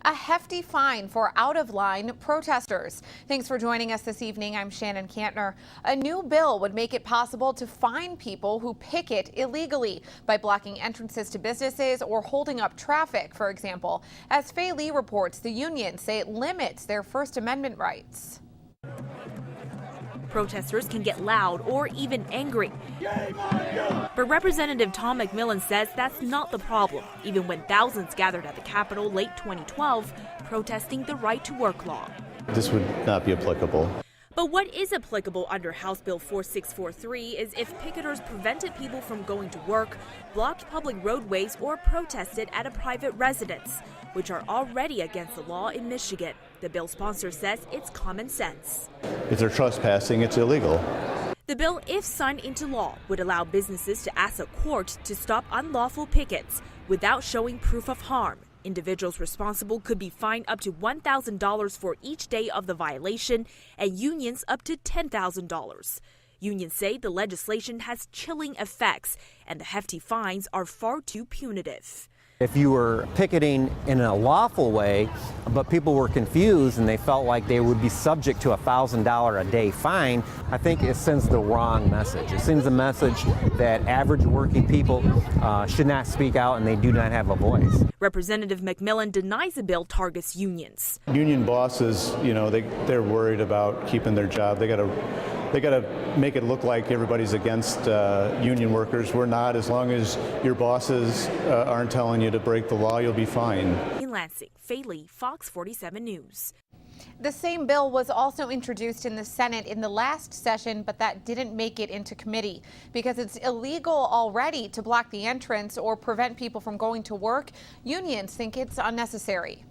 A hefty fine for out-of-line protesters. Thanks for joining us this evening. I'm Shannon Cantner. A new bill would make it possible to fine people who picket illegally by blocking entrances to businesses or holding up traffic, for example. As Fei Lee reports, the unions say it limits their First Amendment rights. Protesters can get loud or even angry. But Representative Tom McMillan says that's not the problem, even when thousands gathered at the Capitol late 2012 protesting the right to work law. This would not be applicable. But what is applicable under House Bill 4643 is if picketers prevented people from going to work, blocked public roadways, or protested at a private residence, which are already against the law in Michigan. The bill sponsor says it's common sense. If they're trespassing, it's illegal. The bill, if signed into law, would allow businesses to ask a court to stop unlawful pickets without showing proof of harm. Individuals responsible could be fined up to $1,000 for each day of the violation, and unions up to $10,000. Unions say the legislation has chilling effects, and the hefty fines are far too punitive. If you were picketing in a lawful way, but people were confused and they felt like they would be subject to a $1,000 a day fine, I think it sends the wrong message. It sends a message that average working people should not speak out and they do not have a voice. Representative McMillan denies the bill targets unions. Union bosses, they're worried about keeping their job. They got to make it look like everybody's against union workers. We're not. As long as your bosses aren't telling you to break the law, you'll be fine. In Lansing, Fei Lee, Fox 47 News. The same bill was also introduced in the Senate in the last session, but that didn't make it into committee because it's illegal already to block the entrance or prevent people from going to work. Unions think it's unnecessary.